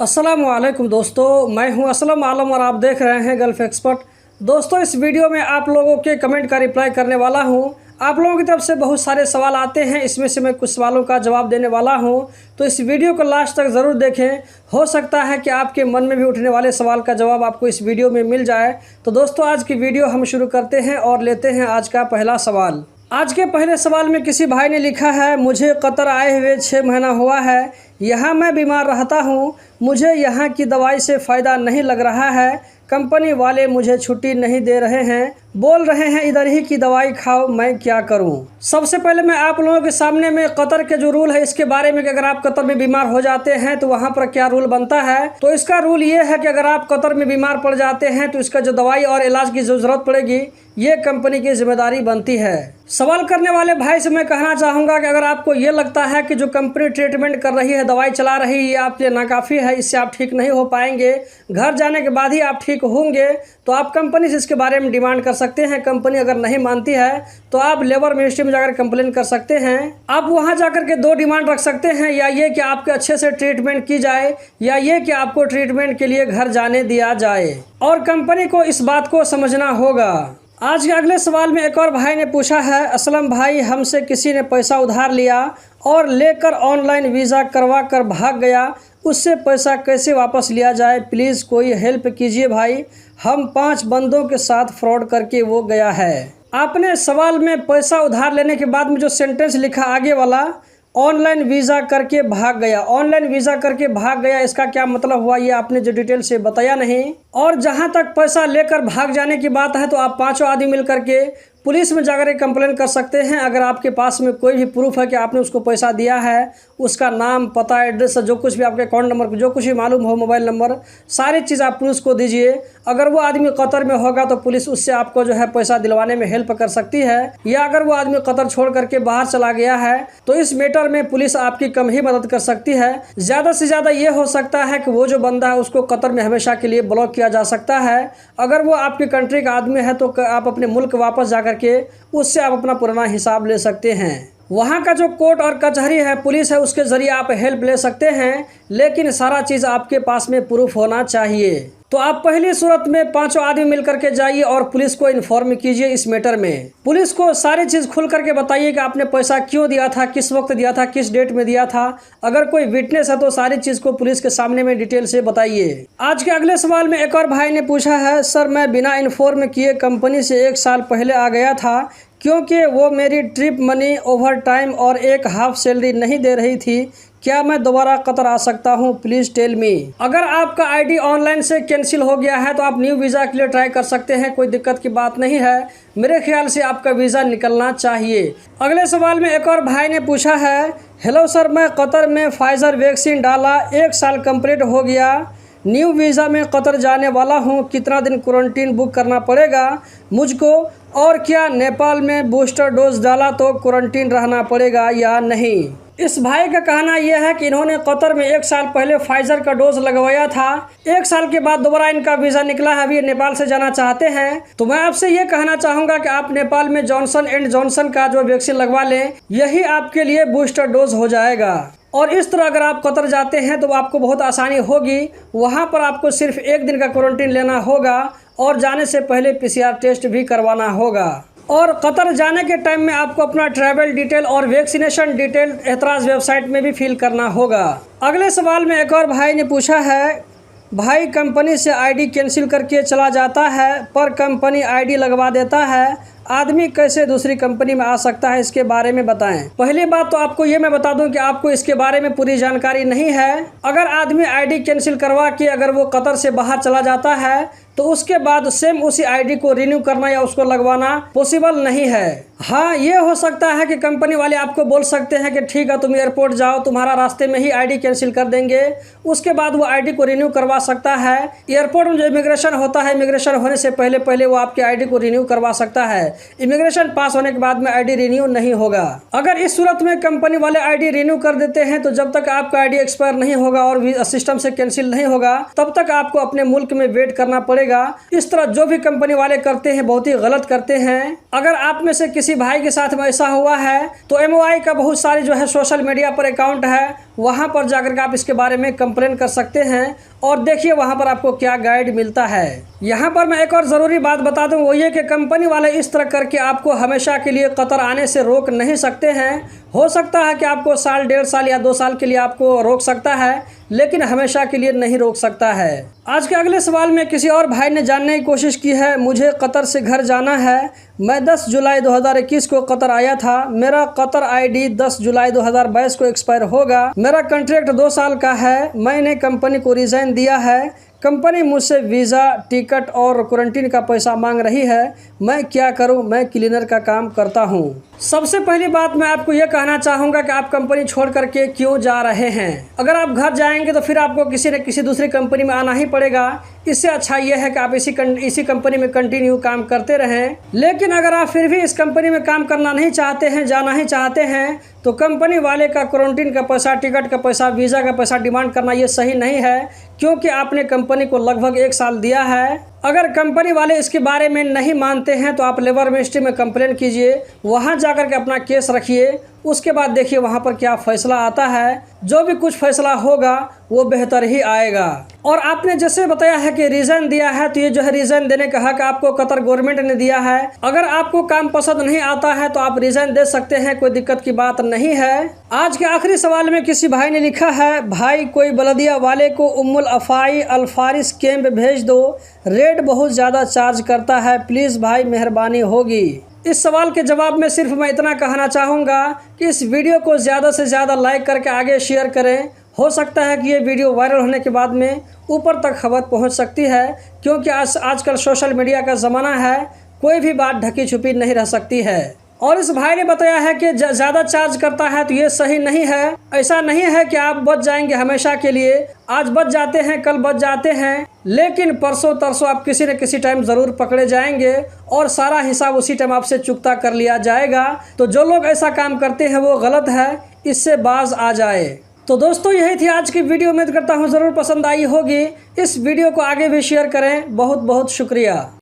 अस्सलामुअलैकुम दोस्तों, मैं हूं असलम आलम और आप देख रहे हैं गल्फ़ एक्सपर्ट। दोस्तों, इस वीडियो में आप लोगों के कमेंट का रिप्लाई करने वाला हूं। आप लोगों की तरफ से बहुत सारे सवाल आते हैं, इसमें से मैं कुछ सवालों का जवाब देने वाला हूं, तो इस वीडियो को लास्ट तक ज़रूर देखें। हो सकता है कि आपके मन में भी उठने वाले सवाल का जवाब आपको इस वीडियो में मिल जाए। तो दोस्तों, आज की वीडियो हम शुरू करते हैं और लेते हैं आज का पहला सवाल। आज के पहले सवाल में किसी भाई ने लिखा है, मुझे कतर आए हुए 6 महीना हुआ है। यहाँ मैं बीमार रहता हूँ। मुझे यहाँ की दवाई से फ़ायदा नहीं लग रहा है। कंपनी वाले मुझे छुट्टी नहीं दे रहे हैं, बोल रहे हैं इधर ही की दवाई खाओ। मैं क्या करूं? सबसे पहले मैं आप लोगों के सामने में कतर के जो रूल है इसके बारे में कि अगर आप कतर में बीमार हो जाते हैं तो वहां पर क्या रूल बनता है। तो इसका रूल ये है कि अगर आप कतर में बीमार पड़ जाते हैं तो इसका जो दवाई और इलाज की जो ज़रूरत पड़ेगी ये कंपनी की जिम्मेदारी बनती है। सवाल करने वाले भाई से मैं कहना चाहूँगा कि अगर आपको ये लगता है कि जो कंपनी ट्रीटमेंट कर रही है, दवाई चला रही है, ये आपके लिए नाकाफ़ी है, इससे आप ठीक नहीं हो पाएंगे, घर जाने के बाद ही आप ठीक होंगे, तो आप कंपनी से इसके बारे में डिमांड कर सकते हैं। कंपनी अगर नहीं मानती है तो आप लेबर मिनिस्ट्री में जाकर कंप्लेन कर सकते हैं। आप वहां जाकर के 2 डिमांड रख सकते हैं, या ये कि आपके अच्छे से ट्रीटमेंट की जाए, या ये कि आपको ट्रीटमेंट के लिए घर जाने दिया जाए, और कंपनी को इस बात को समझना होगा। आज के अगले सवाल में एक और भाई ने पूछा है, असलम भाई, हमसे किसी ने पैसा उधार लिया और लेकर ऑनलाइन वीज़ा करवा कर भाग गया, उससे पैसा कैसे वापस लिया जाए? प्लीज़ कोई हेल्प कीजिए भाई। हम 5 बंदों के साथ फ्रॉड करके वो गया है। आपने सवाल में पैसा उधार लेने के बाद में जो सेंटेंस लिखा आगे वाला, ऑनलाइन वीज़ा करके भाग गया, ऑनलाइन वीज़ा करके भाग गया, इसका क्या मतलब हुआ ये आपने जो डिटेल से बताया नहीं। और जहां तक पैसा लेकर भाग जाने की बात है तो आप 5 आदमी मिल करके पुलिस में जाकर कंप्लेन कर सकते हैं। अगर आपके पास में कोई भी प्रूफ है कि आपने उसको पैसा दिया है, उसका नाम, पता, एड्रेस, जो कुछ भी आपके अकाउंट नंबर, जो कुछ भी मालूम हो, मोबाइल नंबर, सारी चीज़ आप पुलिस को दीजिए। अगर वो आदमी कतर में होगा तो पुलिस उससे आपको जो है पैसा दिलवाने में हेल्प कर सकती है, या अगर वो आदमी कतर छोड़ करके बाहर चला गया है तो इस मैटर में पुलिस आपकी कम ही मदद कर सकती है। ज़्यादा से ज़्यादा ये हो सकता है कि वो जो बंदा है उसको कतर में हमेशा के लिए ब्लॉक किया जा सकता है। अगर वो आपकी कंट्री का आदमी है तो आप अपने मुल्क वापस जा करके उससे आप अपना पुराना हिसाब ले सकते हैं। वहाँ का जो कोर्ट और कचहरी है, पुलिस है, उसके ज़रिए आप हेल्प ले सकते हैं, लेकिन सारा चीज़ आपके पास में प्रूफ होना चाहिए। तो आप पहली सूरत में 5 आदमी मिल करके जाइए और पुलिस को इन्फॉर्म कीजिए इस मैटर में। पुलिस को सारी चीज़ खुल करके बताइए कि आपने पैसा क्यों दिया था, किस वक्त दिया था, किस डेट में दिया था। अगर कोई विटनेस है तो सारी चीज़ को पुलिस के सामने में डिटेल से बताइए। आज के अगले सवाल में एक और भाई ने पूछा है, सर मैं बिना इन्फॉर्म किए कंपनी से 1 साल पहले आ गया था, क्योंकि वो मेरी ट्रिप मनी, ओवर टाइम और 1 हाफ सैलरी नहीं दे रही थी। क्या मैं दोबारा कतर आ सकता हूँ? Please tell me. अगर आपका आईडी ऑनलाइन से कैंसिल हो गया है तो आप न्यू वीज़ा के लिए ट्राई कर सकते हैं, कोई दिक्कत की बात नहीं है। मेरे ख्याल से आपका वीज़ा निकलना चाहिए। अगले सवाल में एक और भाई ने पूछा है, हेलो सर, मैं कतर में फाइज़र वैक्सीन डाला, 1 साल कंप्लीट हो गया, न्यू वीज़ा में कतर जाने वाला हूँ, कितना दिन क्वारंटीन बुक करना पड़ेगा मुझको, और क्या नेपाल में बूस्टर डोज डाला तो क्वारंटीन रहना पड़ेगा या नहीं? इस भाई का कहना यह है कि इन्होंने कतर में 1 साल पहले फाइज़र का डोज लगवाया था, 1 साल के बाद दोबारा इनका वीज़ा निकला है, अभी ये नेपाल से जाना चाहते हैं। तो मैं आपसे ये कहना चाहूँगा कि आप नेपाल में जॉनसन एंड जॉनसन का जो वैक्सीन लगवा लें, यही आपके लिए बूस्टर डोज हो जाएगा। और इस तरह अगर आप कतर जाते हैं तो आपको बहुत आसानी होगी। वहाँ पर आपको सिर्फ 1 दिन का क्वारंटीन लेना होगा और जाने से पहले PCR टेस्ट भी करवाना होगा। और कतर जाने के टाइम में आपको अपना ट्रैवल डिटेल और वैक्सीनेशन डिटेल एतराज़ वेबसाइट में भी फिल करना होगा। अगले सवाल में एक और भाई ने पूछा है, भाई कंपनी से आईडी कैंसिल करके चला जाता है पर कंपनी आईडी लगवा देता है, आदमी कैसे दूसरी कंपनी में आ सकता है, इसके बारे में बताएं। पहली बात तो आपको ये मैं बता दूं कि आपको इसके बारे में पूरी जानकारी नहीं है। अगर आदमी आईडी कैंसिल करवा के अगर वो कतर से बाहर चला जाता है तो उसके बाद सेम उसी आईडी को रिन्यू करना या उसको लगवाना पॉसिबल नहीं है। हाँ, ये हो सकता है कि कंपनी वाले आपको बोल सकते हैं कि ठीक है तुम एयरपोर्ट जाओ, तुम्हारा रास्ते में ही आईडी कैंसिल कर देंगे, उसके बाद वो आईडी को रिन्यू करवा सकता है। एयरपोर्ट में जो इमिग्रेशन होता है, इमिग्रेशन होने से पहले वो आपके आईडी को रिन्यू करवा सकता है। इमिग्रेशन पास होने के बाद में आईडी रिन्यू नहीं होगा। अगर इस सूरत में कंपनी वाले आईडी रिन्यू कर देते हैं तो जब तक आपका आईडी एक्सपायर नहीं होगा और सिस्टम से कैंसिल नहीं होगा तब तक आपको अपने मुल्क में वेट करना पड़ेगा। इस तरह जो भी कंपनी वाले करते हैं बहुत ही गलत करते हैं। अगर आप में से किसी भाई के साथ में ऐसा हुआ है तो MOI का बहुत सारी जो है सोशल मीडिया पर अकाउंट है, वहाँ पर जाकर के आप इसके बारे में कंप्लेन कर सकते हैं और देखिए वहाँ पर आपको क्या गाइड मिलता है। यहाँ पर मैं एक और ज़रूरी बात बता दूँ, वो ये कि कंपनी वाले इस तरह करके आपको हमेशा के लिए कतर आने से रोक नहीं सकते हैं। हो सकता है कि आपको साल, 1.5 साल या 2 साल के लिए आपको रोक सकता है, लेकिन हमेशा के लिए नहीं रोक सकता है। आज के अगले सवाल में किसी और भाई ने जानने की कोशिश की है, मुझे कतर से घर जाना है। मैं 10 जुलाई 2021 को कतर आया था। मेरा कतर आईडी 10 जुलाई 2022 को एक्सपायर होगा। मेरा कॉन्ट्रैक्ट 2 साल का है। मैंने कंपनी को रिज़ाइन दिया है। कंपनी मुझसे वीज़ा, टिकट और क्वारंटीन का पैसा मांग रही है। मैं क्या करूं? मैं क्लीनर का काम करता हूं। सबसे पहली बात मैं आपको यह कहना चाहूँगा कि आप कंपनी छोड़ करके क्यों जा रहे हैं। अगर आप घर जाएंगे तो फिर आपको किसी न किसी दूसरी कंपनी में आना ही पड़ेगा। इससे अच्छा यह है कि आप इसी कंपनी में कंटिन्यू काम करते रहें। लेकिन अगर आप फिर भी इस कंपनी में काम करना नहीं चाहते हैं, जाना ही चाहते हैं, तो कंपनी वाले का क्वारंटीन का पैसा, टिकट का पैसा, वीज़ा का पैसा डिमांड करना ये सही नहीं है, क्योंकि आपने कंपनी को लगभग 1 साल दिया है। अगर कंपनी वाले इसके बारे में नहीं मानते हैं तो आप लेबर मिनिस्ट्री में कंप्लेन कीजिए, वहां जाकर के अपना केस रखिए। उसके बाद देखिए वहां पर क्या फैसला आता है। जो भी कुछ फैसला होगा वो बेहतर ही आएगा। और आपने जैसे बताया है कि रीज़न दिया है, तो ये जो है रीज़न देने का हक आपको कतर गवर्नमेंट ने दिया है। अगर आपको काम पसंद नहीं आता है तो आप रीज़न दे सकते हैं, कोई दिक्कत की बात नहीं है। आज के आखिरी सवाल में किसी भाई ने लिखा है, भाई कोई बलदिया वाले को उम्मुल अफ़ाई अल्फारिस कैंप भेज दो, रेट बहुत ज़्यादा चार्ज करता है, प्लीज़ भाई मेहरबानी होगी। इस सवाल के जवाब में सिर्फ मैं इतना कहना चाहूँगा कि इस वीडियो को ज़्यादा से ज़्यादा लाइक करके आगे शेयर करें। हो सकता है कि ये वीडियो वायरल होने के बाद में ऊपर तक खबर पहुंच सकती है, क्योंकि आजकल सोशल मीडिया का ज़माना है, कोई भी बात ढकी छुपी नहीं रह सकती है। और इस भाई ने बताया है कि ज़्यादा चार्ज करता है, तो ये सही नहीं है। ऐसा नहीं है कि आप बच जाएंगे हमेशा के लिए। आज बच जाते हैं, कल बच जाते हैं, लेकिन परसों तरसों आप किसी न किसी टाइम ज़रूर पकड़े जाएंगे और सारा हिसाब उसी टाइम आपसे चुकता कर लिया जाएगा। तो जो लोग ऐसा काम करते हैं वो गलत है, इससे बाज आ जाए। तो दोस्तों यही थी आज की वीडियो। उम्मीद करता हूँ ज़रूर पसंद आई होगी। इस वीडियो को आगे भी शेयर करें। बहुत बहुत शुक्रिया।